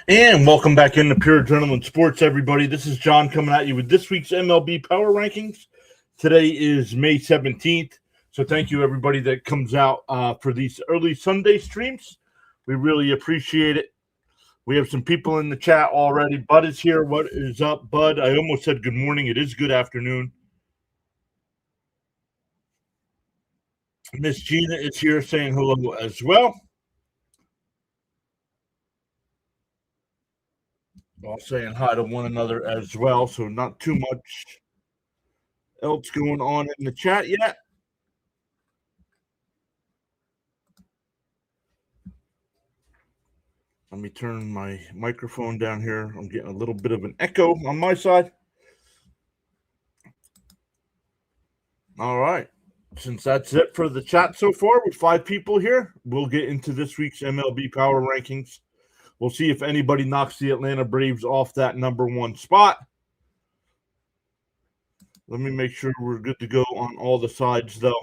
And welcome back into Pure Adrenaline Sports, everybody. This is John coming at you with this week's MLB Power Rankings. Today is May 17th, so thank you, everybody that comes out for these early Sunday streams. We really appreciate it. We have some people in the chat already. Bud is here. What is up, Bud? I almost said good morning. It is good afternoon. Miss Gina is here saying hello as well. All saying hi to one another as well, so not too much else going on in the chat yet. Let me turn my microphone down here. I'm getting a little bit of an echo on my side. All right. Since that's it for the chat so far with 5 people here, we'll get into this week's MLB Power Rankings. We'll see if anybody knocks the Atlanta Braves off that number 1 spot. Let me make sure we're good to go on all the sides, though.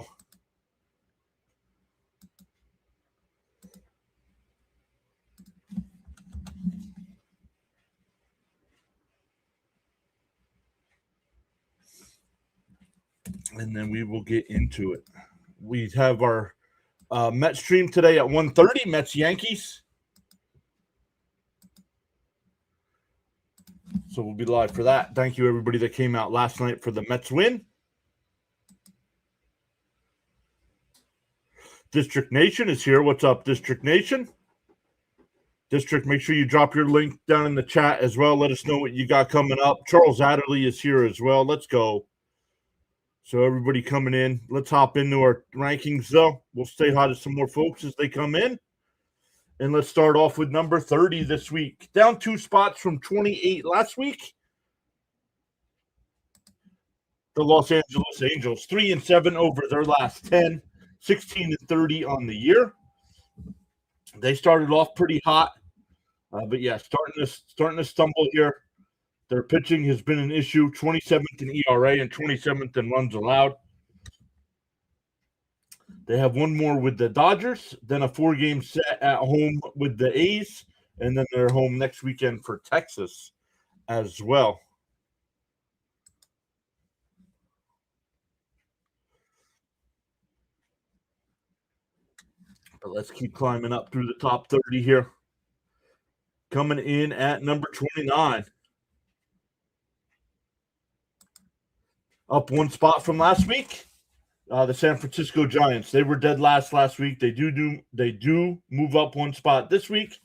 And then we will get into it. We have our Mets stream today at 1:30, Mets Yankees. So we'll be live for that. Thank you, everybody that came out last night for the Mets win. District Nation is here. What's up, District Nation? District, make sure you drop your link down in the chat as well. Let us know what you got coming up. Charles Adderley is here as well. Let's go. So everybody coming in. Let's hop into our rankings, though. We'll say hi to some more folks as they come in. And let's start off with number 30 this week. Down 2 spots from 28 last week. The Los Angeles Angels, 3-7 over their last 10, 16-30 on the year. They started off pretty hot, but yeah, starting to stumble here. Their pitching has been an issue, 27th in ERA and 27th in runs allowed. They have one more with the Dodgers, then a 4-game set at home with the A's, and then they're home next weekend for Texas as well. But let's keep climbing up through the top 30 here. Coming in at number 29. Up 1 spot from last week. The San Francisco Giants. They were dead last week. They do move up 1 spot this week.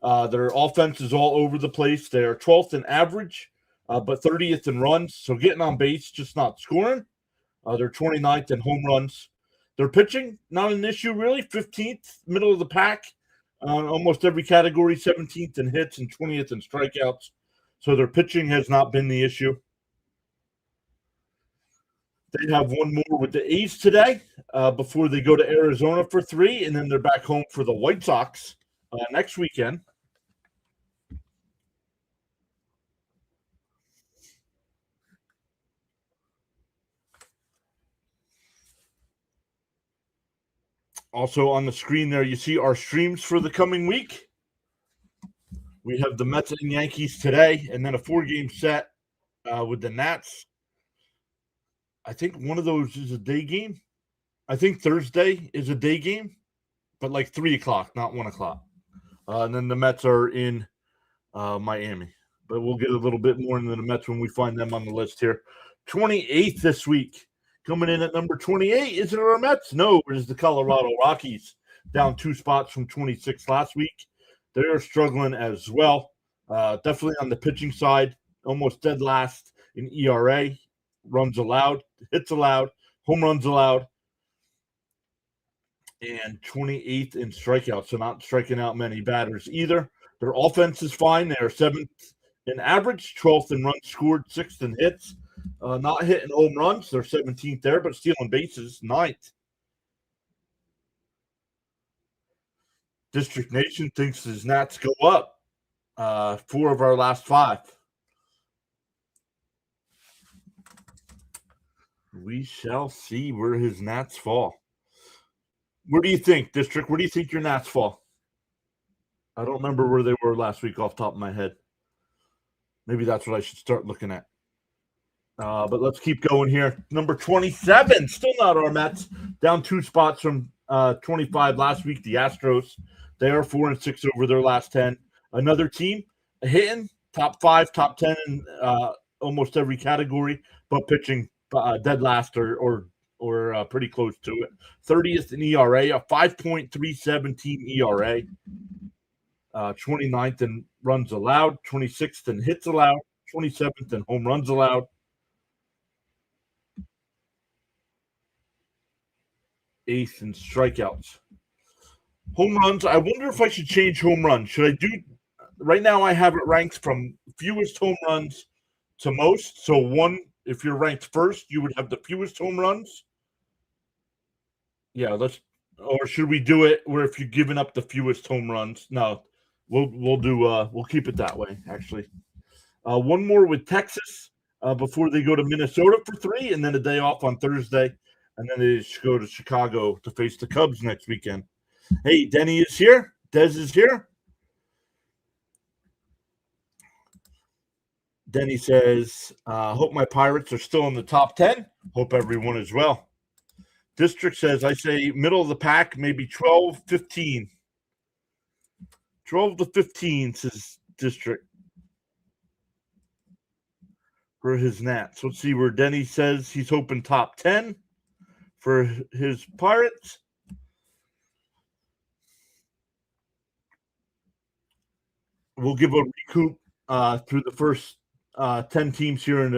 Their offense is all over the place. They are 12th in average, but 30th in runs. So getting on base, just not scoring. They're 29th in home runs. Their pitching, not an issue really. 15th, middle of the pack. Almost every category, 17th in hits and 20th in strikeouts. So their pitching has not been the issue. They have one more with the A's today before they go to Arizona for 3, and then they're back home for the White Sox next weekend. Also on the screen there, you see our streams for the coming week. We have the Mets and Yankees today, and then a 4-game set with the Nats. I think one of those is a day game. I think Thursday is a day game, but like 3 o'clock, not 1 o'clock. And then the Mets are in Miami. But we'll get a little bit more into the Mets when we find them on the list here. 28th this week. Coming in at number 28. Is it our Mets? No, it is the Colorado Rockies. Down 2 spots from 26 last week. They're struggling as well. Definitely on the pitching side. Almost dead last in ERA. Runs allowed, hits allowed, home runs allowed, and 28th in strikeouts, so not striking out many batters either. Their offense is fine. They are 7th in average, 12th in runs scored, 6th in hits. Not hitting home runs. They're 17th there, but stealing bases, 9th. District Nation thinks his Nats go up. 4 of our last 5. We shall see where his Nats fall. Where do you think, District? Where do you think your Nats fall? I don't remember where they were last week off the top of my head. Maybe that's what I should start looking at. But let's keep going here. Number 27, still not our Mets. Down 2 spots from 25 last week. The Astros. They are 4-6 over their last 10. Another team hitting top 5, top 10 in almost every category, but pitching dead last or pretty close to it. 30th in ERA, a 5.37 team ERA. 29th in runs allowed, 26th in hits allowed, 27th in home runs allowed. 8th in strikeouts. Home runs, I wonder if I should change home runs. Should I do right now? I have it ranked from fewest home runs to most. So one, if you're ranked first, you would have the fewest home runs. Yeah, or should we do it where if you're giving up the fewest home runs? No, we'll keep it that way, actually. One more with Texas before they go to Minnesota for 3, and then a day off on Thursday, and then they go to Chicago to face the Cubs next weekend. Hey, Denny is here. Dez is here. Denny says, hope my Pirates are still in the top 10. Hope everyone is well. District says, I say middle of the pack, maybe 12, 15. 12 to 15, says District. For his Nats. Let's see where Denny says he's hoping top 10 for his Pirates. We'll give a recoup through the first 10 teams here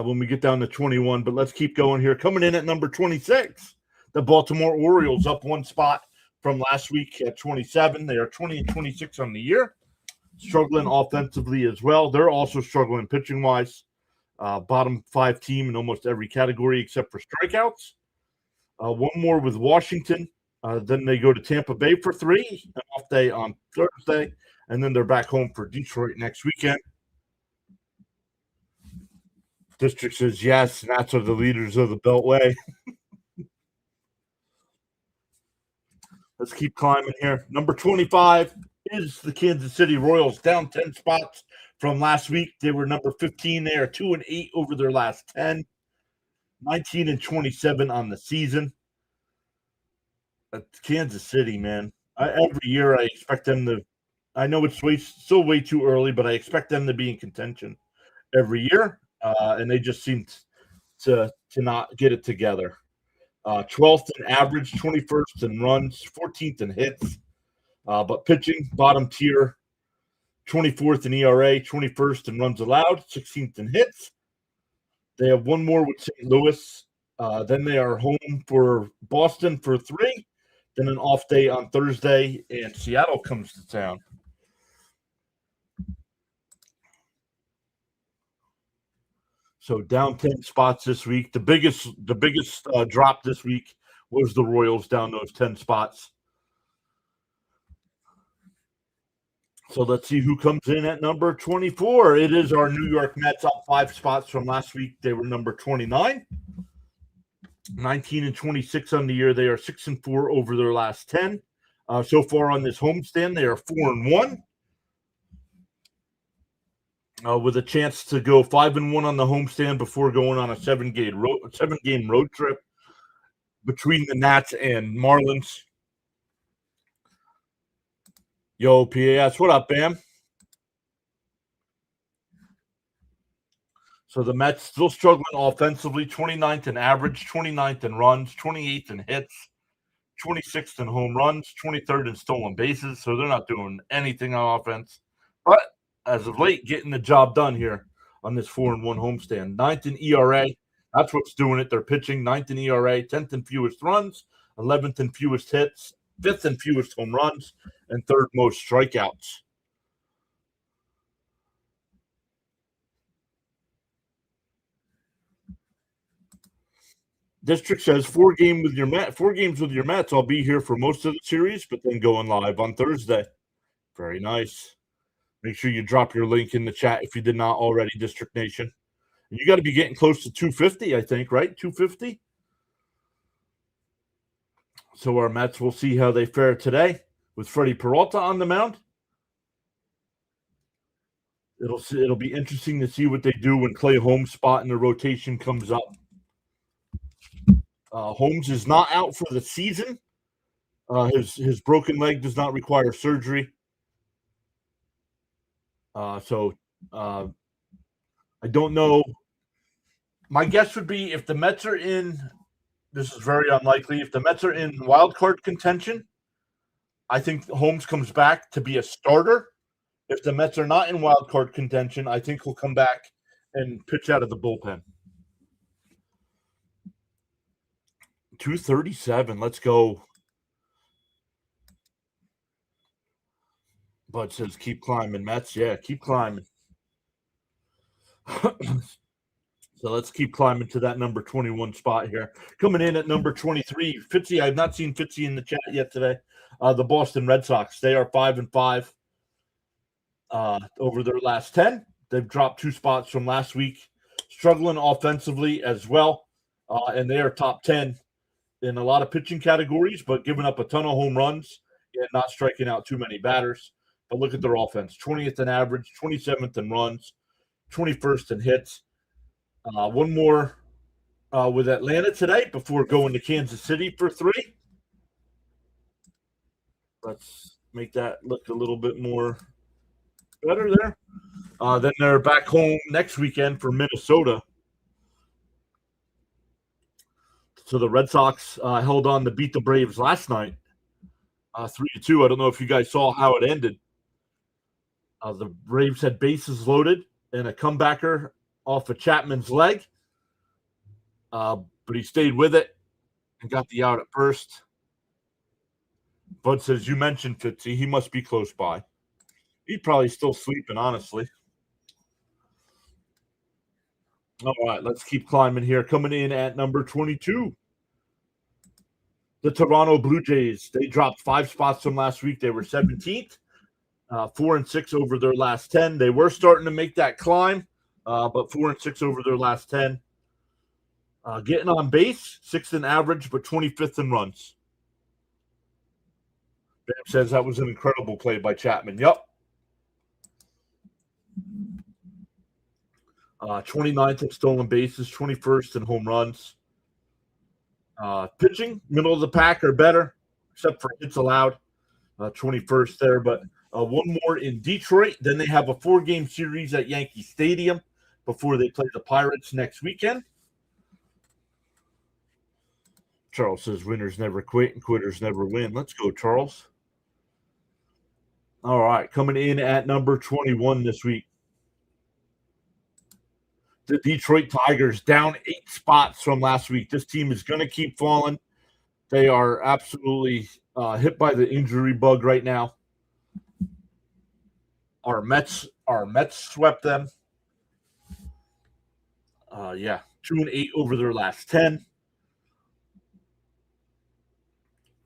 when we get down to 21, but let's keep going here. Coming in at number 26, the Baltimore Orioles, up 1 spot from last week at 27. They are 20-26 on the year, struggling offensively as well. They're also struggling pitching-wise. Bottom 5 team in almost every category except for strikeouts. One more with Washington. Then they go to Tampa Bay for 3, an off day on Thursday, and then they're back home for Detroit next weekend. District says yes, Nats are the leaders of the Beltway. Let's keep climbing here. Number 25 is the Kansas City Royals, down 10 spots from last week. They were number 15. They are 2-8 over their last 10, 19-27 on the season. Kansas City, man. Every year I expect them to. I know it's still way too early, but I expect them to be in contention every year, and they just seem to not get it together. 12th in average, 21st in runs, 14th in hits, but pitching bottom tier, 24th in ERA, 21st in runs allowed, 16th in hits. They have one more with St. Louis. Then they are home for Boston for 3. Then an off day on Thursday, and Seattle comes to town. So down 10 spots this week. The biggest drop this week was the Royals, down those 10 spots. So let's see who comes in at number 24. It is our New York Mets, up 5 spots from last week. They were number 29. 19-26 on the year. They are 6-4 over their last 10. So far on this homestand, they are 4-1. With a chance to go 5-1 on the homestand before going on a 7-game road trip between the Nats and Marlins. Yo, PAS, what up, Bam? So the Mets still struggling offensively, 29th in average, 29th in runs, 28th in hits, 26th in home runs, 23rd in stolen bases. So they're not doing anything on offense. But as of late, getting the job done here on this 4-1 homestand. 9th in ERA. That's what's doing it. They're pitching 9th in ERA, 10th in fewest runs, 11th in fewest hits, 5th in fewest home runs, and 3rd most strikeouts. District says 4 games with your Mets. I'll be here for most of the series, but then going live on Thursday. Very nice. Make sure you drop your link in the chat if you did not already, District Nation. You got to be getting close to 250, I think, right? 250? So our Mets, we'll see how they fare today with Freddie Peralta on the mound. It'll be interesting to see what they do when Clay Holmes' spot in the rotation comes up. Holmes is not out for the season. His broken leg does not require surgery. So I don't know. My guess would be if the Mets are in, this is very unlikely. If the Mets are in wild card contention, I think Holmes comes back to be a starter. If the Mets are not in wild card contention, I think he'll come back and pitch out of the bullpen. 237. Let's go. Bud says, keep climbing, Mets. Yeah, keep climbing. So let's keep climbing to that number 21 spot here. Coming in at number 23, Fitzy. I have not seen Fitzy in the chat yet today. The Boston Red Sox. They are 5-5 over their last 10. They've dropped 2 spots from last week. Struggling offensively as well. And they are top 10 in a lot of pitching categories, but giving up a ton of home runs and not striking out too many batters. But look at their offense. 20th in average, 27th in runs, 21st in hits. One more with Atlanta today before going to Kansas City for 3. Let's make that look a little bit more better there. Then they're back home next weekend for Minnesota. So the Red Sox held on to beat the Braves last night, 3-2. I don't know if you guys saw how it ended. The Braves had bases loaded and a comebacker off of Chapman's leg, but he stayed with it and got the out at first. Bud says, you mentioned Fitzy. He must be close by. He's probably still sleeping, honestly. All right, let's keep climbing here. Coming in at number 22, the Toronto Blue Jays. They dropped 5 spots from last week. They were 17th, 4-6 over their last 10. They were starting to make that climb, but 4-6 over their last 10. Getting on base, 6th in average, but 25th in runs. Bam says that was an incredible play by Chapman. Yep. 29th in stolen bases, 21st in home runs. Pitching, middle of the pack or better, except for hits allowed. 21st there, but one more in Detroit. Then they have a 4-game series at Yankee Stadium before they play the Pirates next weekend. Charles says winners never quit and quitters never win. Let's go, Charles. All right, coming in at number 21 this week, the Detroit Tigers, down 8 spots from last week. This team is going to keep falling. They are absolutely hit by the injury bug right now. Our Mets swept them. 2-8 over their last 10.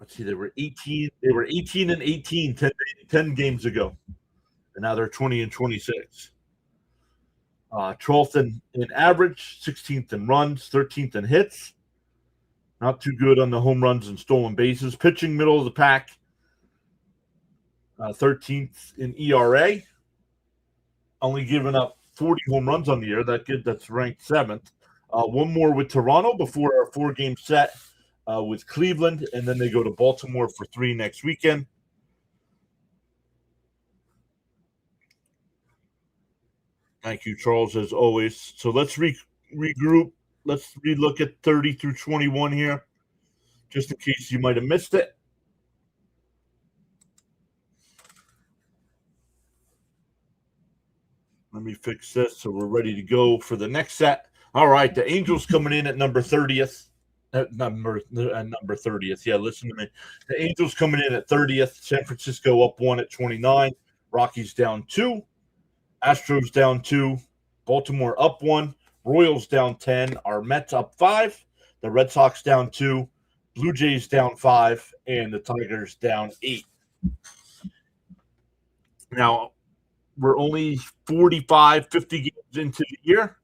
Let's see, they were 18-18 10 games ago. And now they're 20-26. 12th in average, 16th in runs, 13th in hits. Not too good on the home runs and stolen bases. Pitching, middle of the pack. 13th in ERA. Only giving up 40 home runs on the year. That's ranked 7th. One more with Toronto before our 4-game set with Cleveland, and then they go to Baltimore for 3 next weekend. Thank you, Charles, as always. So let's regroup. Let's relook at 30 through 21 here, just in case you might have missed it. Let me fix this so we're ready to go for the next set. All right, the Angels coming in at number 30th. Number 30th. Yeah, listen to me. The Angels coming in at 30th. San Francisco up 1 at 29. Rockies down 2. Astros down 2. Baltimore up 1. Royals down 10. Our Mets up 5. The Red Sox down 2. Blue Jays down 5. And the Tigers down 8. Now, we're only 45, 50 games into the year.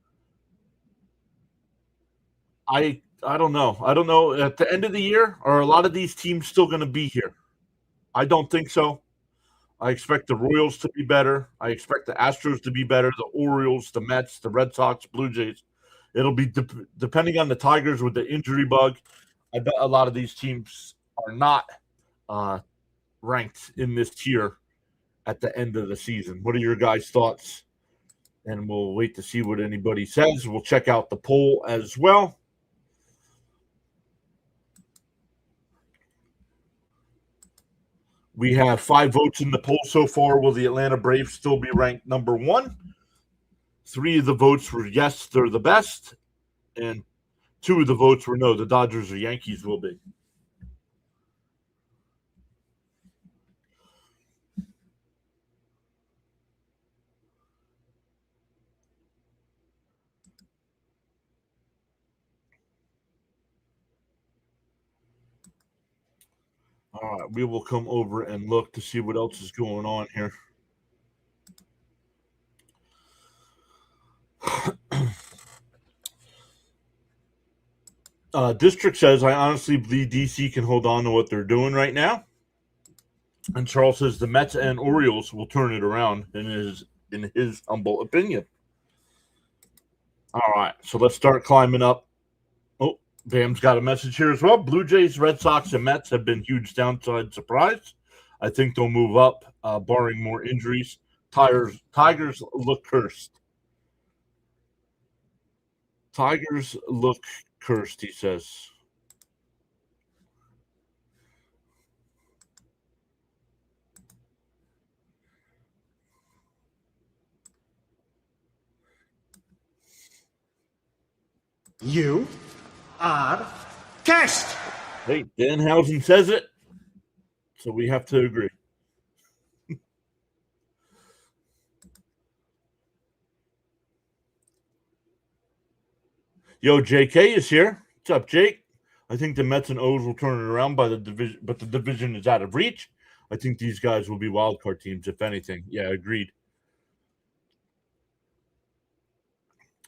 I don't know. I don't know. At the end of the year, are a lot of these teams still going to be here? I don't think so. I expect the Royals to be better. I expect the Astros to be better. The Orioles, the Mets, the Red Sox, Blue Jays. It'll be depending on the Tigers with the injury bug. I bet a lot of these teams are not ranked in this tier at the end of the season. What are your guys' thoughts? And we'll wait to see what anybody says. We'll check out the poll as well. We have 5 votes in the poll so far. Will the Atlanta Braves still be ranked number 1? 3 of the votes were yes, they're the best. And 2 of the votes were no, the Dodgers or Yankees will be. All right, we will come over and look to see what else is going on here. District says, I honestly believe DC can hold on to what they're doing right now. And Charles says the Mets and Orioles will turn it around in his humble opinion. All right, so let's start climbing up. Oh, Bam's got a message here as well. Blue Jays, Red Sox, and Mets have been huge downside surprise. I think they'll move up, barring more injuries. Tigers look cursed. Tigers look cursed, he says. You are cursed. Hey, Danhausen says it, so we have to agree. Yo, JK is here. What's up, Jake? I think the Mets and O's will turn it around by the division, but the division is out of reach. I think these guys will be wild card teams, if anything. Yeah, agreed.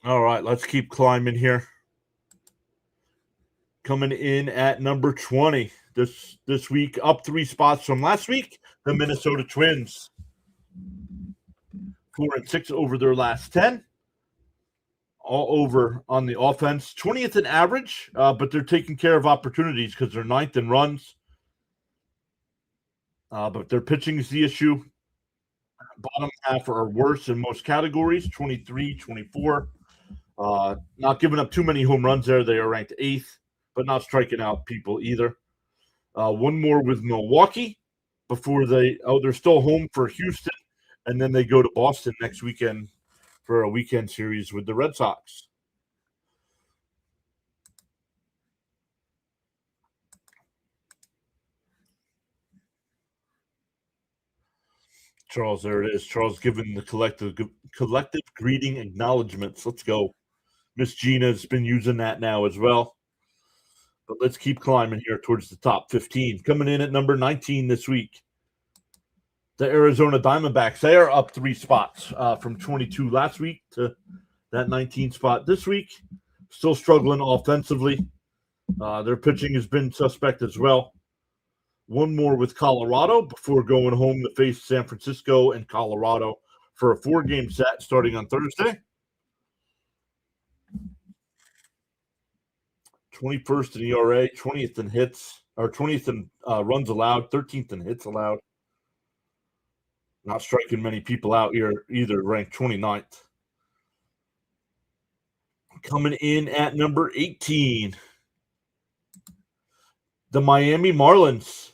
All right, let's keep climbing here. Coming in at number 20 this week, up 3 spots from last week, the Minnesota Twins. 4-6 over their last 10. All over on the offense. 20th in average, but they're taking care of opportunities because they're 9th in runs. But their pitching is the issue. Bottom half are worse in most categories, 23, 24. Not giving up too many home runs there. They are ranked 8th, but not striking out people either. One more with Milwaukee before they're still home for Houston, and then they go to Boston next weekend for a weekend series with the Red Sox. Charles, there it is. Charles giving the collective greeting acknowledgments. Let's go. Miss Gina's been using that now as well. But let's keep climbing here towards the top 15. Coming in at number 19 this week, the Arizona Diamondbacks. They are up 3 spots from 22 last week to that 19 spot this week. Still struggling offensively. Their pitching has been suspect as well. One more with Colorado before going home to face San Francisco and Colorado for a 4-game set starting on Thursday. 21st in ERA, 20th in hits, or 20th in runs allowed, 13th in hits allowed. Not striking many people out here either, ranked 29th. Coming in at number 18, the Miami Marlins.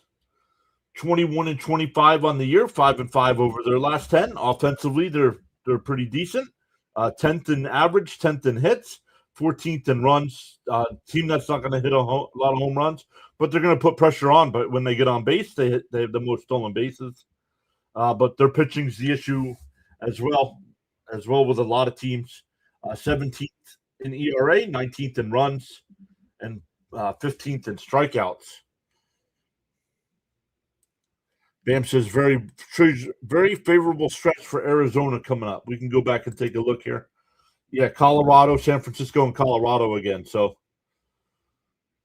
21-25 on the year, 5-5 over their last 10. Offensively, they're pretty decent. 10th in average, 10th in hits, 14th in runs. Team that's not going to hit a lot of home runs, but they're going to put pressure on. But when they get on base, they have the most stolen bases. But their pitching's the issue as well with a lot of teams. 17th in ERA, 19th in runs, and 15th in strikeouts. Bam says very favorable stretch for Arizona coming up. We can go back and take a look here. Yeah, Colorado, San Francisco, and Colorado again. So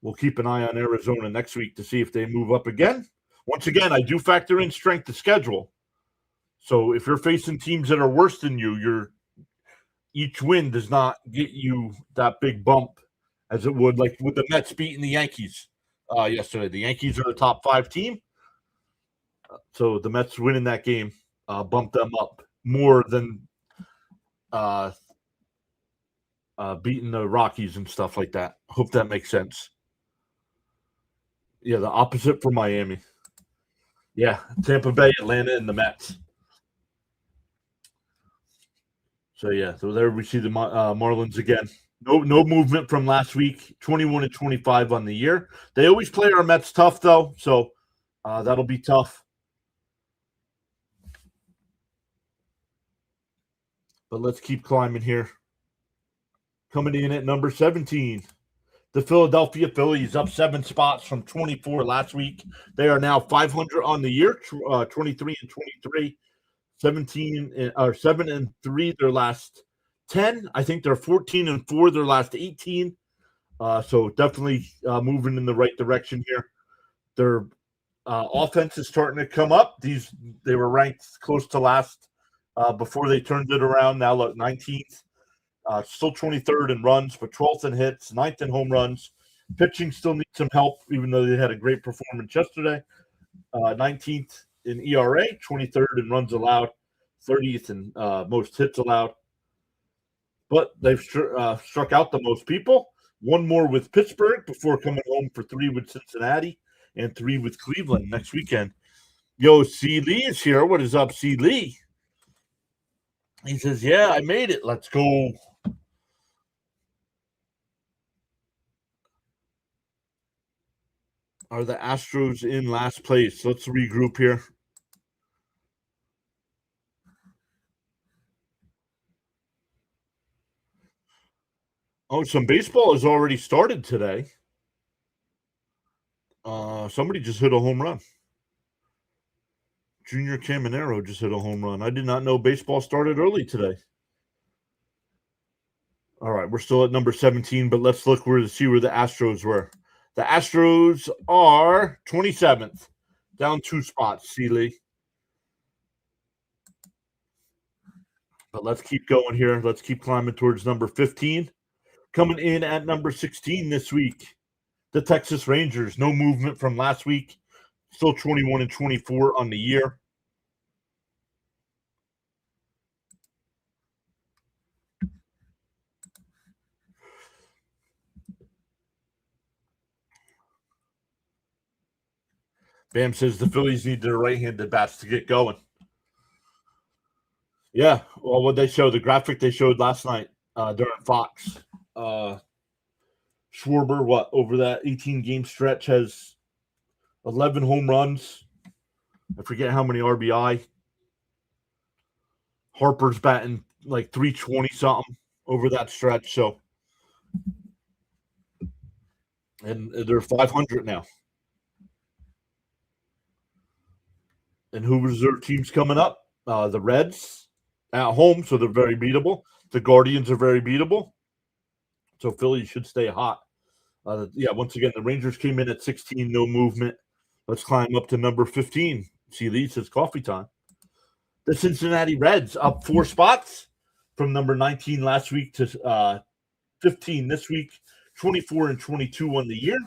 we'll keep an eye on Arizona next week to see if they move up again. Once again, I do factor in strength of schedule. So if you're facing teams that are worse than you, each win does not get you that big bump as it would like with the Mets beating the Yankees yesterday. The Yankees are the top 5 team. So the Mets winning that game bumped them up more than beating the Rockies and stuff like that. Hope that makes sense. Yeah, the opposite for Miami. Yeah, Tampa Bay, Atlanta, and the Mets. So yeah, so there we see the Marlins again. No movement from last week. 21-25 on the year. They always play our Mets tough though, so that'll be tough. But let's keep climbing here. Coming in at number 17, the Philadelphia Phillies up 7 spots from 24 last week. They are now 500 on the year, 23-23, 7-3 their last 10. I think they're 14-4 their last 18. So definitely moving in the right direction here. Their offense is starting to come up. They were ranked close to last before they turned it around. Now look, 19th. Still 23rd in runs, but 12th in hits, 9th in home runs. Pitching still needs some help, even though they had a great performance yesterday. 19th in ERA, 23rd in runs allowed, 30th in most hits allowed. But they've struck out the most people. One more with Pittsburgh before coming home for 3 with Cincinnati and 3 with Cleveland next weekend. Yo, C. Lee is here. What is up, C. Lee? He says, yeah, I made it. Let's go. Are the Astros in last place? Let's regroup here. Oh, some baseball has already started today. Somebody just hit a home run. Junior Caminero just hit a home run. I did not know baseball started early today. All right, we're still at number 17, but let's look to see where the Astros were. The Astros are 27th, down 2 spots, Seeley. But let's keep going here. Let's keep climbing towards number 15. Coming in at number 16 this week, the Texas Rangers. No movement from last week. Still 21-24 on the year. Bam says the Phillies need their right-handed bats to get going. Yeah, well, what they show, the graphic they showed last night during Fox, Schwarber, over that 18-game stretch has 11 home runs. I forget how many RBI. Harper's batting like 320-something over that stretch. So, and they're 500 now. And who was their teams coming up? The Reds at home, so they're very beatable. The Guardians are very beatable. So Philly should stay hot. Once again, the Rangers came in at 16, no movement. Let's climb up to number 15. See, Lee says coffee time. The Cincinnati Reds up 4 spots from number 19 last week to 15 this week, 24-22 on the year.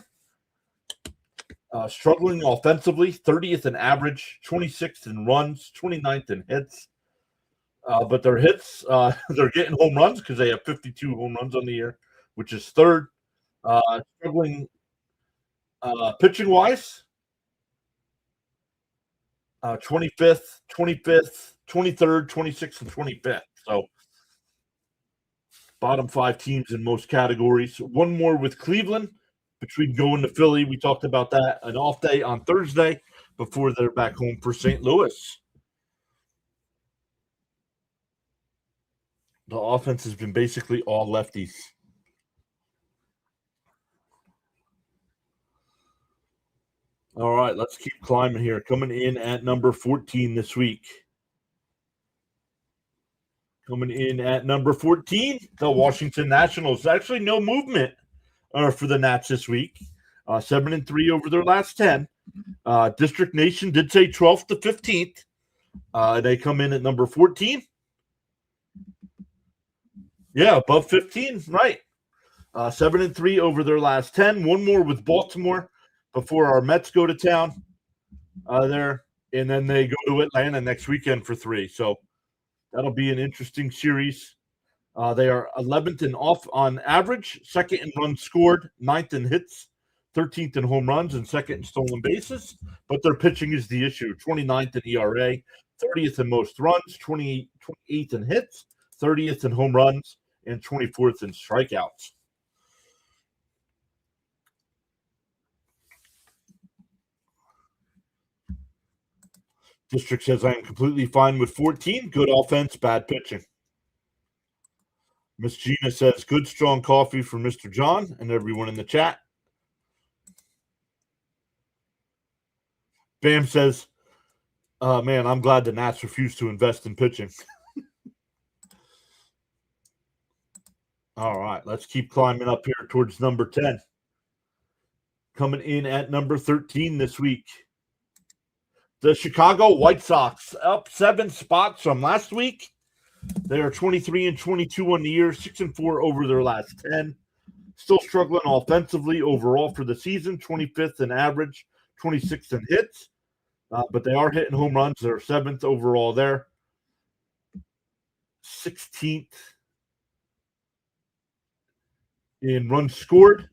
Struggling offensively, 30th in average, 26th in runs, 29th in hits. But their hits, they're getting home runs because they have 52 home runs on the year, which is 3rd. Struggling pitching-wise, 25th, 23rd, 26th, and 25th. So bottom 5 teams in most categories. One more with Cleveland. Between going to Philly, we talked about that, an off day on Thursday before they're back home for St. Louis. The offense has been basically all lefties. All right, let's keep climbing here. Coming in at number 14 this week. Coming in at number 14, the Washington Nationals. Actually, no movement for the Nats this week. 7-3 over their last 10. District Nation did say 12th to 15th. They come in at number 14. Yeah, above 15, right. 7-3 over their last 10. One more with Baltimore before our Mets go to town there. And then they go to Atlanta next weekend for 3. So that'll be an interesting series. They are 11th in off on average, 2nd in runs scored, 9th in hits, 13th in home runs, and 2nd in stolen bases. But their pitching is the issue. 29th in ERA, 30th in most runs, 28th in hits, 30th in home runs, and 24th in strikeouts. District says, I am completely fine with 14. Good offense, bad pitching. Miss Gina says, good strong coffee for Mr. John and everyone in the chat. Bam says, man, I'm glad the Nats refused to invest in pitching. All right, let's keep climbing up here towards number 10. Coming in at number 13 this week, the Chicago White Sox, up 7 spots from last week. They are 23-22 on the year, 6-4 over their last 10. Still struggling offensively overall for the season, 25th in average, 26th in hits. But they are hitting home runs. They're 7th overall there. 16th in runs scored.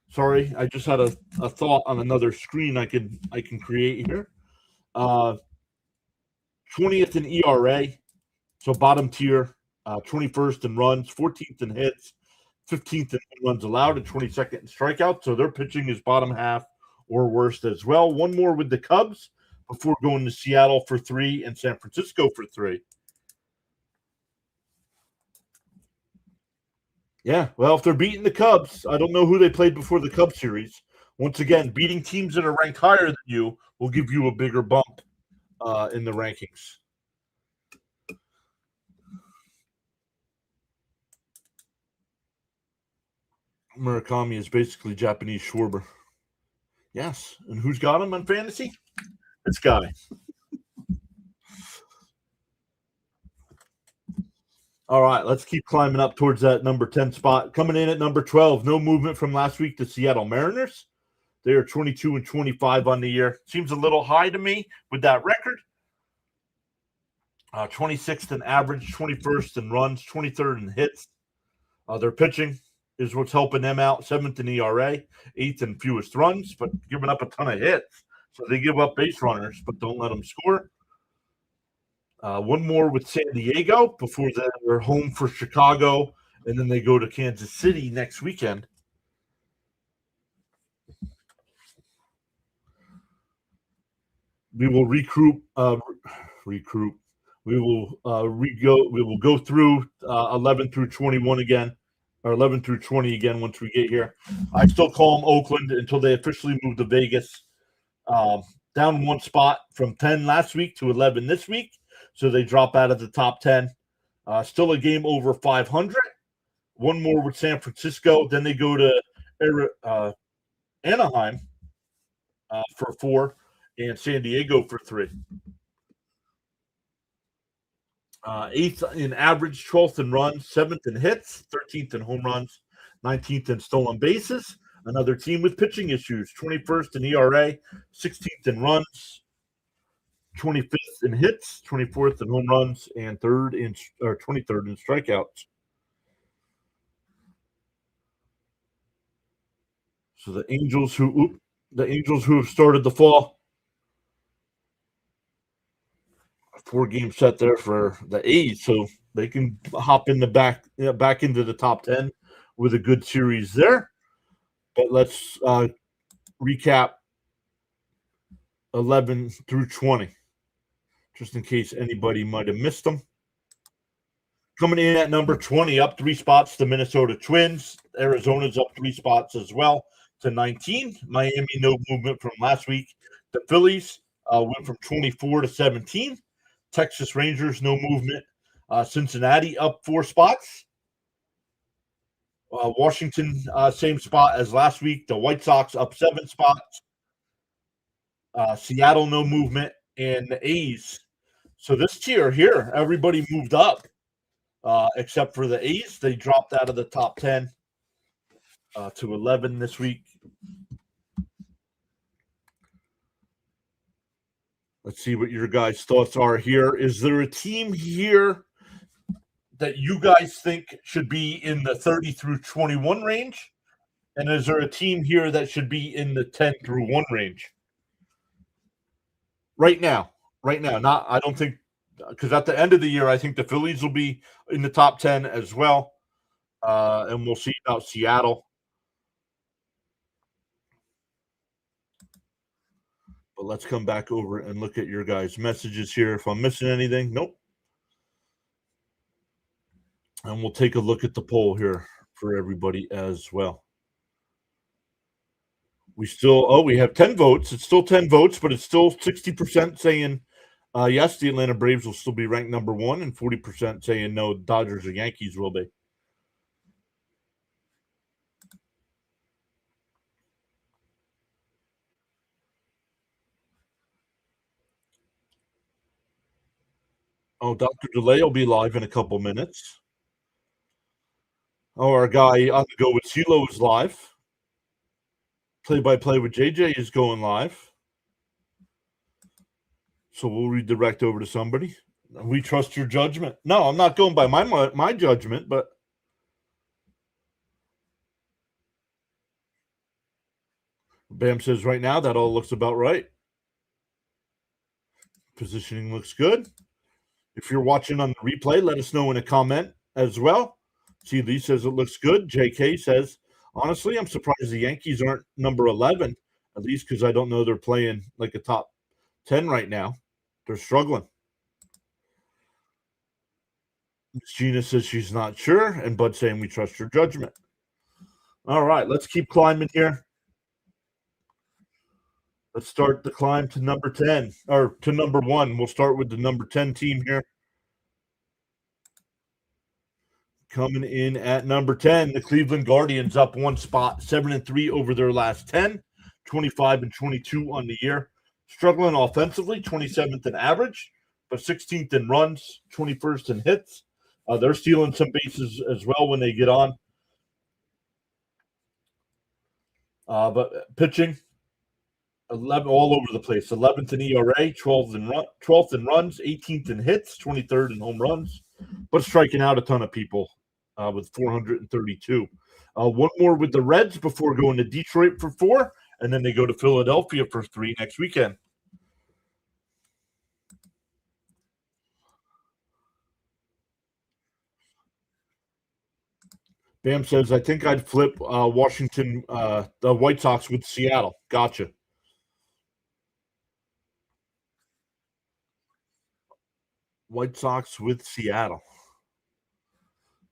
Sorry, I just had a thought on another screen I can create here. 20th in ERA. So bottom tier, 21st in runs, 14th in hits, 15th in runs allowed, and 22nd in strikeouts. So their pitching is bottom half or worse as well. One more with the Cubs before going to Seattle for 3 and San Francisco for 3. Yeah, well, if they're beating the Cubs, I don't know who they played before the Cubs series. Once again, beating teams that are ranked higher than you will give you a bigger bump in the rankings. Murakami is basically Japanese Schwarber. Yes. And who's got him on fantasy? This guy. All right, let's keep climbing up towards that number 10 spot. Coming in at number 12, no movement from last week, the Seattle Mariners. They are 22-25 on the year. Seems a little high to me with that record. 26th in average, 21st in runs, 23rd in hits. Their pitching is what's helping them out. 7th in ERA, 8th in fewest runs, but giving up a ton of hits. So they give up base runners, but don't let them score. One more with San Diego before they're home for Chicago, and then they go to Kansas City next weekend. We will regroup. We will go through 11 through 21 again, or 11 through 20 again once we get here. I still call them Oakland until they officially move to Vegas. Down 1 spot from 10 last week to 11 this week, so they drop out of the top 10. Still a game over 500. One more with San Francisco. Then they go to Anaheim for 4 and San Diego for 3. 8th in average, 12th in runs, 7th in hits, 13th in home runs, 19th in stolen bases. Another team with pitching issues, 21st in ERA, 16th in runs, 25th in hits, 24th in home runs, and 23rd in strikeouts. So the Angels who have started the fall, 4-game set there for the A's, so they can hop in the back into the top 10 with a good series there. But let's recap 11 through 20, just in case anybody might have missed them. Coming in at number 20, up 3 spots, the Minnesota Twins. Arizona's up 3 spots as well to 19. Miami, no movement from last week. The Phillies went from 24 to 17. Texas Rangers, no movement. Cincinnati up 4 spots. Washington, same spot as last week. The White Sox up 7 spots. Seattle, no movement. And the A's So this tier here, everybody moved up except for the A's. They dropped out of the top 10 to 11 this week. Let's see what your guys' thoughts are here. Is there a team here that you guys think should be in the 30 through 21 range? And is there a team here that should be in the 10 through 1 range? Right now. Not, I don't think, because at the end of the year, I think the Phillies will be in the top 10 as well. And we'll see about Seattle. But let's come back over and look at your guys' messages here. If I'm missing anything, nope. And we'll take a look at the poll here for everybody as well. We have 10 votes. It's still 10 votes, but it's still 60% saying yes, the Atlanta Braves will still be ranked number 1, and 40% saying no, Dodgers or Yankees will be. Oh, Dr. DeLay will be live in a couple minutes. Oh, our guy on the go with CeeLo is live. Play-by-play with JJ is going live. So we'll redirect over to somebody. We trust your judgment. No, I'm not going by my judgment, but Bam says right now that all looks about right. Positioning looks good. If you're watching on the replay, let us know in a comment as well. See, Lee says it looks good. JK says, honestly, I'm surprised the Yankees aren't number 11, at least because I don't know they're playing like a top 10 right now. They're struggling. Gina says she's not sure, and Bud saying we trust your judgment. All right, let's keep climbing here. Let's start the climb to number 10, or to number 1. We'll start with the number 10 team here. Coming in at number 10, the Cleveland Guardians up 1 spot, 7-3 over their last 10, 25-22 on the year. Struggling offensively, 27th in average, but 16th in runs, 21st in hits. They're stealing some bases as well when they get on. But pitching, 11 all over the place. 11th in ERA, 12th in runs, 18th in hits, 23rd in home runs, but striking out a ton of people with 432. One more with the Reds before going to Detroit for 4, and then they go to Philadelphia for 3 next weekend. Bam says, I think I'd flip Washington, the White Sox with Seattle. Gotcha. White Sox with Seattle.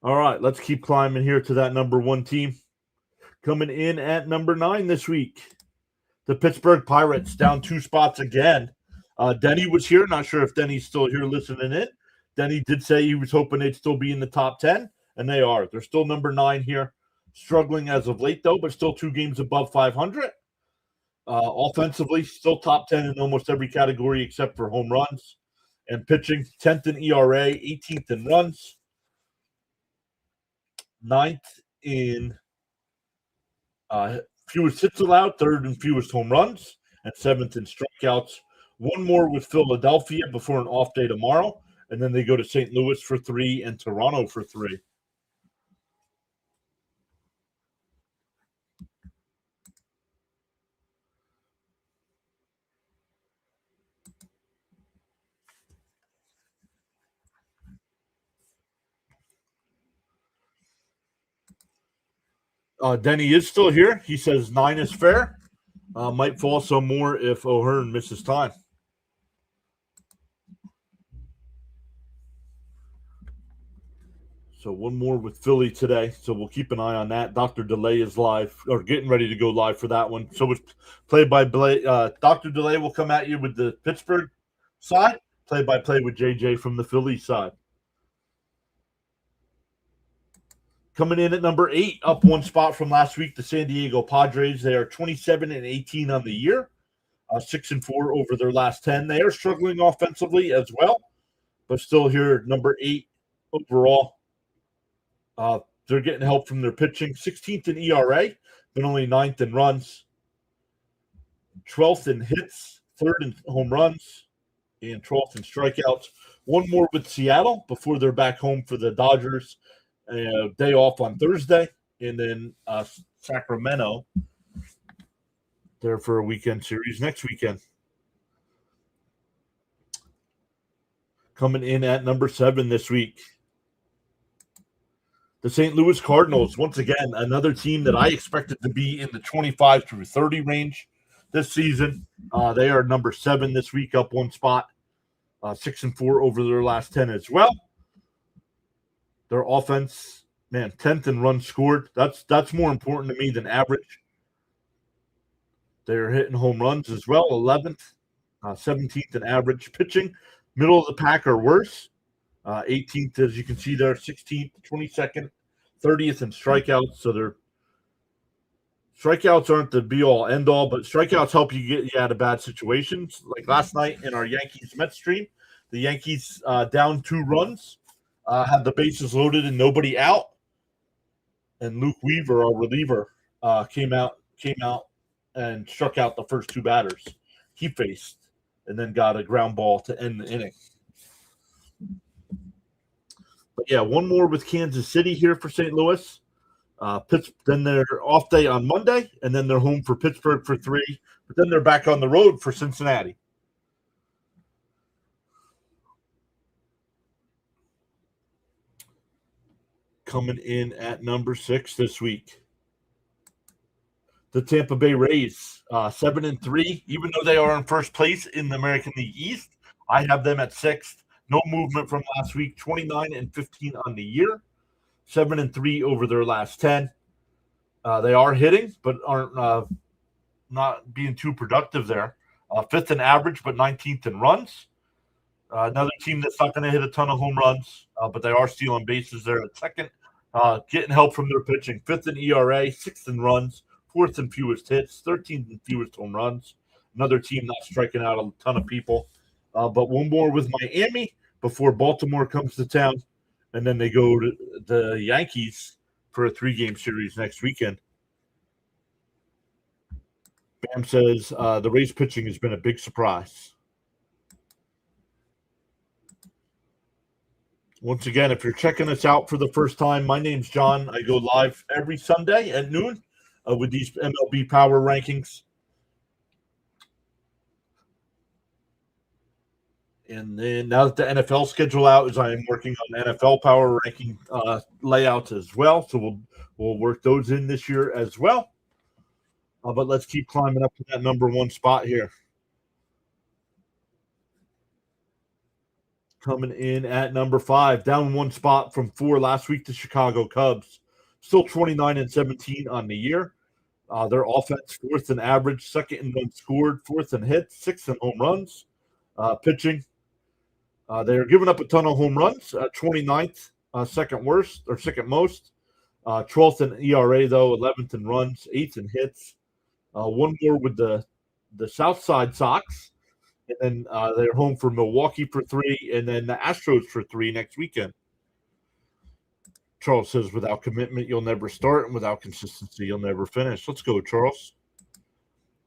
All right, let's keep climbing here to that number 1 team. Coming in at number 9 this week, the Pittsburgh Pirates down 2 spots again. Denny was here. Not sure if Denny's still here listening in. Denny did say he was hoping they'd still be in the top 10, and they are. They're still number 9 here. Struggling as of late, though, but still 2 games above 500. Offensively, still top 10 in almost every category except for home runs. And pitching, 10th in ERA, 18th in runs, 9th in fewest hits allowed, 3rd in fewest home runs, and 7th in strikeouts. One more with Philadelphia before an off day tomorrow, and then they go to St. Louis for 3 and Toronto for 3. Denny is still here. He says 9 is fair. Might fall some more if O'Hearn misses time. So one more with Philly today. So we'll keep an eye on that. Dr. DeLay is live, or getting ready to go live for that one. So it's play-by-play. Dr. DeLay will come at you with the Pittsburgh side. Play-by-play with JJ from the Philly side. Coming in at number 8, up 1 spot from last week, the San Diego Padres. They are 27-18 on the year, 6-4 over their last 10. They are struggling offensively as well. but still here, number 8 overall. They're getting help from their pitching. 16th in ERA, but only 9th in runs. 12th in hits, 3rd in home runs, and 12th in strikeouts. One more with Seattle before they're back home for the Dodgers. Day off on Thursday, and then Sacramento there for a weekend series next weekend. Coming in at number 7 this week, the St. Louis Cardinals. Once again, another team that I expected to be in the 25 through 30 range this season. They are number 7 this week, up 1 spot, 6-4 over their last 10 as well. Their offense, man, 10th in runs scored. That's more important to me than average. They're hitting home runs as well, 11th, 17th in average. Pitching, middle of the pack or worse. 18th, as you can see there, 16th, 22nd, 30th in strikeouts. So their strikeouts aren't the be-all, end-all, but strikeouts help you get you out of bad situations. Like last night in our Yankees-Mets stream, the Yankees down 2 runs, had the bases loaded and nobody out. And Luke Weaver, our reliever, came out and struck out the first 2 batters he faced, and then got a ground ball to end the inning. But yeah, one more with Kansas City here for St. Louis. Then they're off day on Monday, and then they're home for Pittsburgh for 3. But then they're back on the road for Cincinnati. Coming in at number 6 this week, the Tampa Bay Rays, 7-3. Even though they are in first place in the American League East, I have them at 6th. No movement from last week. 29-15 on the year, 7-3 over their last 10. They are hitting, but aren't not being too productive there. 5th in average, but 19th in runs. Another team that's not going to hit a ton of home runs, but they are stealing bases there at 2nd. Getting help from their pitching. 5th in ERA, 6th in runs, 4th in fewest hits, 13th in fewest home runs. Another team not striking out a ton of people. But one more with Miami before Baltimore comes to town. And then they go to the Yankees for a 3-game series next weekend. Bam says the Rays pitching has been a big surprise. Once again, if you're checking us out for the first time, my name's John. I go live every Sunday at noon with these MLB Power Rankings. And then now that the NFL schedule out, is I am working on NFL Power Ranking layouts as well. So we'll work those in this year as well. But let's keep climbing up to that number 1 spot here. Coming in at number 5, down 1 spot from 4 last week, the Chicago Cubs. Still 29-17 on the year. Their offense, 4th in average, 2nd in runs scored, 4th in hits, 6th in home runs. Pitching, they're giving up a ton of home runs, 29th, second worst or second most. 12th in ERA, though, 11th in runs, 8th in hits. One more with the South Side Sox. And then they're home for Milwaukee for 3, and then the Astros for 3 next weekend. Charles says, without commitment, you'll never start, and without consistency, you'll never finish. Let's go, Charles.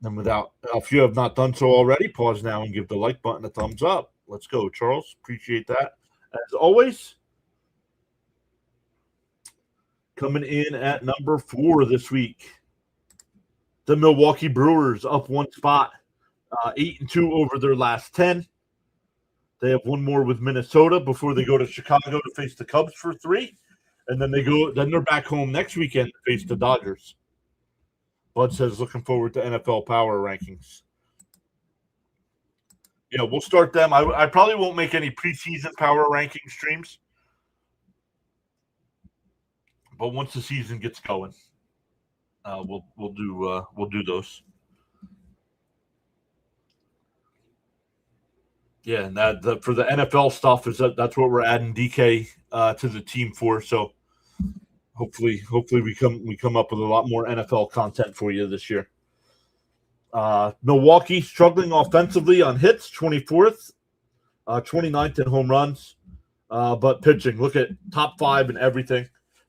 And if you have not done so already, pause now and give the like button a thumbs up. Let's go, Charles. Appreciate that. As always, coming in at number 4 this week, the Milwaukee Brewers up 1 spot. 8-2 over their last 10. They have one more with Minnesota before they go to Chicago to face the Cubs for 3, and then they're back home next weekend to face the Dodgers. Bud says looking forward to NFL Power Rankings. Yeah, we'll start them. I probably won't make any preseason Power Ranking streams, but once the season gets going, we'll do those. Yeah, and that for the NFL stuff that's what we're adding DK to the team for. So hopefully we come up with a lot more NFL content for you this year. Milwaukee struggling offensively on hits, 24th. 29th in home runs. But pitching, look at top 5 in everything.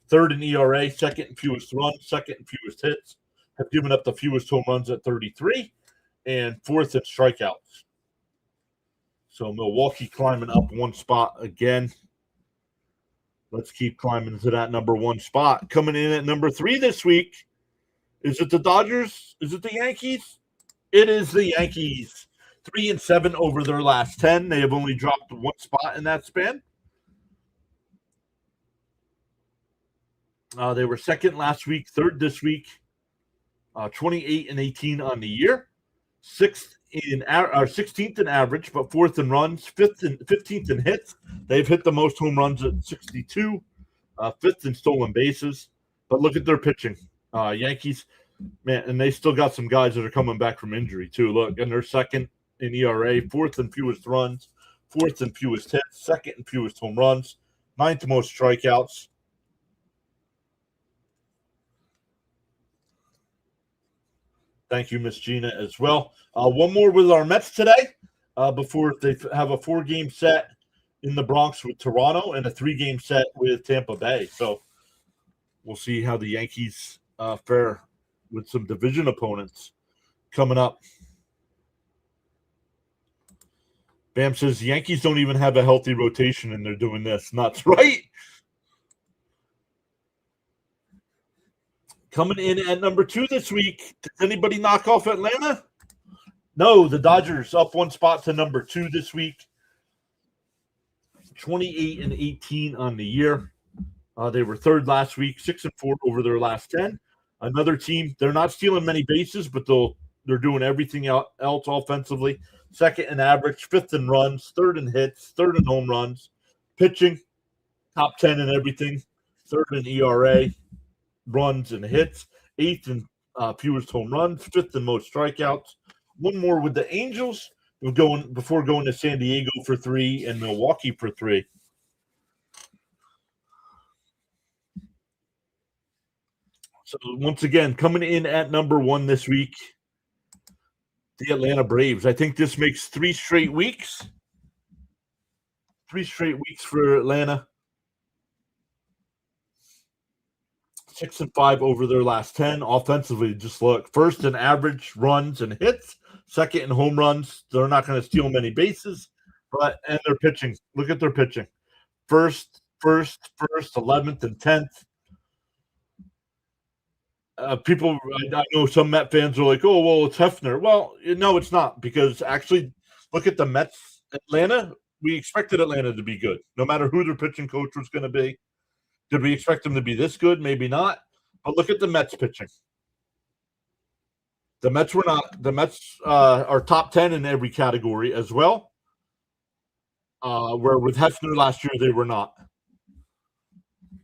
3rd in ERA, 2nd in fewest runs, 2nd in fewest hits. Have given up the fewest home runs at 33, and 4th in strikeouts. So Milwaukee climbing up 1 spot again. Let's keep climbing to that number 1 spot. Coming in at number 3 this week. Is it the Dodgers? Is it the Yankees? It is the Yankees. 3-7 over their last 10. They have only dropped 1 spot in that span. They were 2nd last week, 3rd this week. 28-18 on the year. 16th in average, but 4th in runs, 15th in hits. They've hit the most home runs at 62. 5th in stolen bases. But look at their pitching. Yankees, man, and they still got some guys that are coming back from injury too. Look, and they're 2nd in ERA, 4th in fewest runs, 4th in fewest hits, 2nd in fewest home runs, 9th most strikeouts. Thank you, Miss Gina, as well. One more with our Mets today before they have a 4-game set in the Bronx with Toronto and a 3-game set with Tampa Bay. So we'll see how the Yankees fare with some division opponents coming up. Bam says Yankees don't even have a healthy rotation and they're doing this. Nuts, right? Coming in at number 2 this week. Does anybody knock off Atlanta? No, the Dodgers up 1 spot to number 2 this week. 28-18 on the year. They were 3rd last week, 6-4 over their last 10. Another team, they're not stealing many bases, but they're doing everything else offensively. 2nd in average, 5th in runs, 3rd in hits, 3rd in home runs. Pitching, top 10 in everything. 3rd in ERA, runs and hits. 8th in fewest home runs, 5th in most strikeouts. One more with the Angels before going to San Diego for 3 and Milwaukee for 3. So once again, coming in at number 1 this week, the Atlanta Braves. I think this makes 3 straight weeks. 3 straight weeks for Atlanta. 6-5 over their last 10. Offensively, just look. 1st in average runs and hits. 2nd in home runs. They're not going to steal many bases. And their pitching. Look at their pitching. 1st, 11th, and 10th. People, I know some Met fans are like, oh, well, it's Hefner. Well, no, it's not, because actually, look at the Mets. Atlanta, we expected Atlanta to be good, no matter who their pitching coach was going to be. Did we expect them to be this good? Maybe not. But look at the Mets pitching. The Mets were not. The Mets are top 10 in every category as well. Where with Hefner last year, they were not.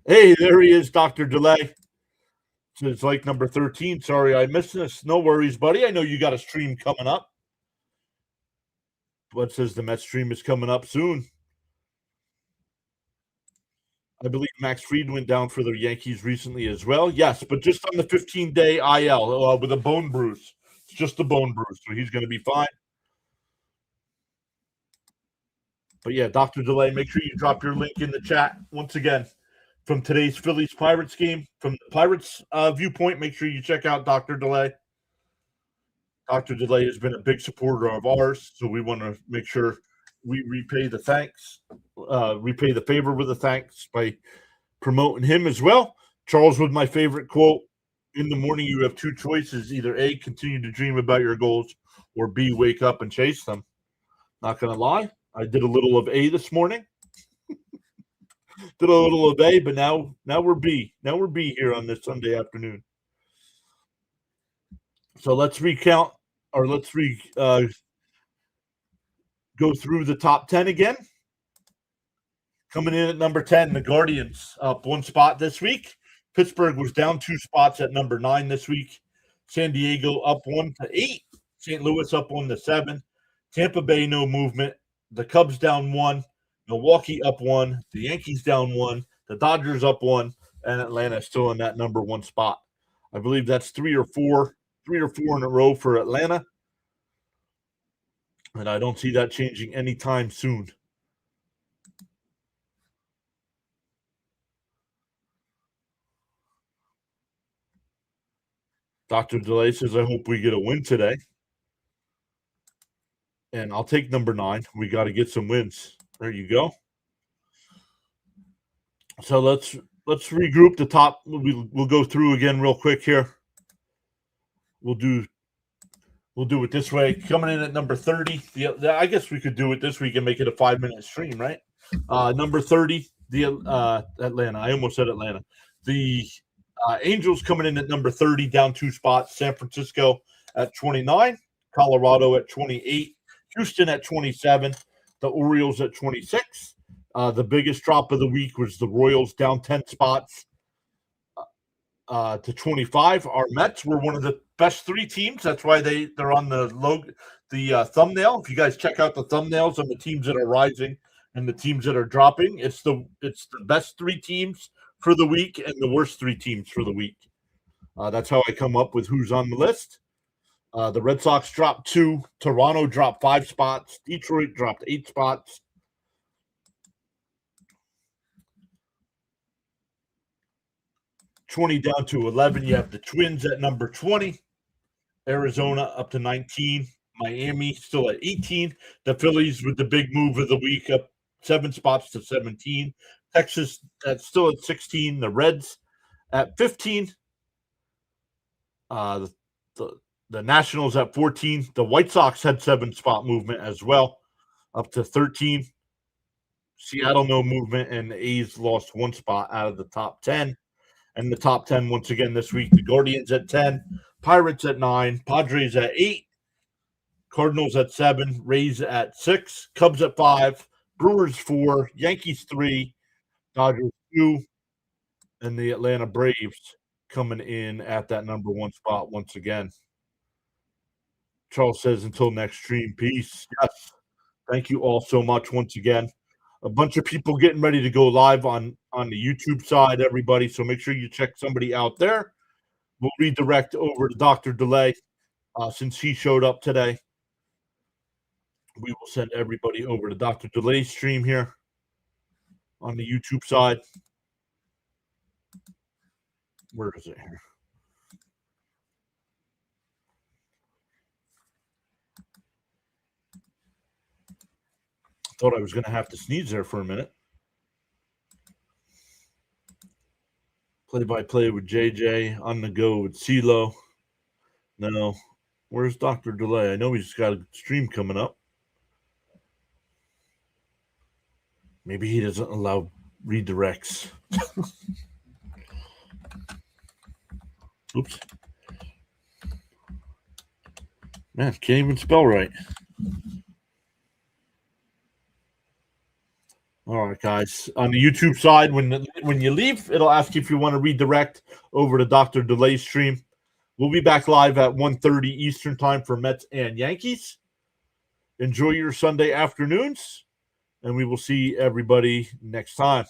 Hey, there he is, Dr. Delay. So it's like number 13. Sorry, I missed this. No worries, buddy. I know you got a stream coming up. What says the Mets stream is coming up soon? I believe Max Fried went down for the Yankees recently as well. Yes, but just on the 15-day IL with a bone bruise. It's just a bone bruise, so he's going to be fine. But yeah, Dr. Delay, make sure you drop your link in the chat once again. From today's Phillies-Pirates game, from the Pirates' viewpoint, make sure you check out Dr. Delay. Dr. Delay has been a big supporter of ours, so we want to make sure we repay the thanks, repay the favor with the thanks by promoting him as well. Charles, with my favorite quote, in the morning you have 2 choices, either A, continue to dream about your goals, or B, wake up and chase them. Not going to lie, I did a little of A this morning. Did a little of A, but now we're B. Now we're B here on this Sunday afternoon. So let's recount, or let's go through the top 10 again. Coming in at number 10, the Guardians up 1 spot this week. Pittsburgh was down 2 spots at number 9 this week. San Diego up 1 to 8. St. Louis up 1 to 7. Tampa Bay, no movement. The Cubs down 1. Milwaukee up 1, the Yankees down 1, the Dodgers up 1, and Atlanta still in that number 1 spot. I believe that's 3 or 4 in a row for Atlanta. And I don't see that changing anytime soon. Dr. Delay says, I hope we get a win today. And I'll take number 9. We got to get some wins. There you go. So let's regroup the top. We'll go through again real quick here. We'll do it this way. Coming in at number 30. I guess we could do it this week and make it a 5-minute stream, right? Number 30, the Atlanta. I almost said Atlanta. The Angels coming in at number 30, down 2 spots. San Francisco at 29. Colorado at 28. Houston at 27. The Orioles at 26. The biggest drop of the week was the Royals, down 10 spots to 25. Our Mets were one of the best 3 teams. That's why they're on the thumbnail. If you guys check out the thumbnails on the teams that are rising and the teams that are dropping, it's the best 3 teams for the week and the worst 3 teams for the week. That's how I come up with who's on the list. The Red Sox dropped 2. Toronto dropped 5 spots. Detroit dropped 8 spots. $20 down to 11. You have the Twins at number 20. Arizona up to 19. Miami still at 18. The Phillies with the big move of the week up 7 spots to 17. Texas still at 16. The Reds at 15. The Nationals at 14. The White Sox had 7-spot movement as well, up to 13. Seattle no movement, and the A's lost 1 spot out of the top 10. And the top 10 once again this week: the Guardians at 10, Pirates at 9, Padres at 8, Cardinals at 7, Rays at 6, Cubs at 5, Brewers 4, Yankees 3, Dodgers 2, and the Atlanta Braves coming in at that number 1 spot once again. Charles says, until next stream, peace. Yes. Thank you all so much once again. A bunch of people getting ready to go live on the YouTube side, everybody. So make sure you check somebody out there. We'll redirect over to Dr. Delay since he showed up today. We will send everybody over to Dr. Delay's stream here on the YouTube side. Where is it here? Thought I was going to have to sneeze there for a minute. Play-by-play with JJ, on the go with CeeLo. No. Where's Dr. Delay? I know he's got a stream coming up. Maybe he doesn't allow redirects. Oops. Man, can't even spell right. All right, guys. On the YouTube side, when you leave, it'll ask you if you want to redirect over to Dr. Delay's stream. We'll be back live at 1:30 Eastern time for Mets and Yankees. Enjoy your Sunday afternoons, and we will see everybody next time.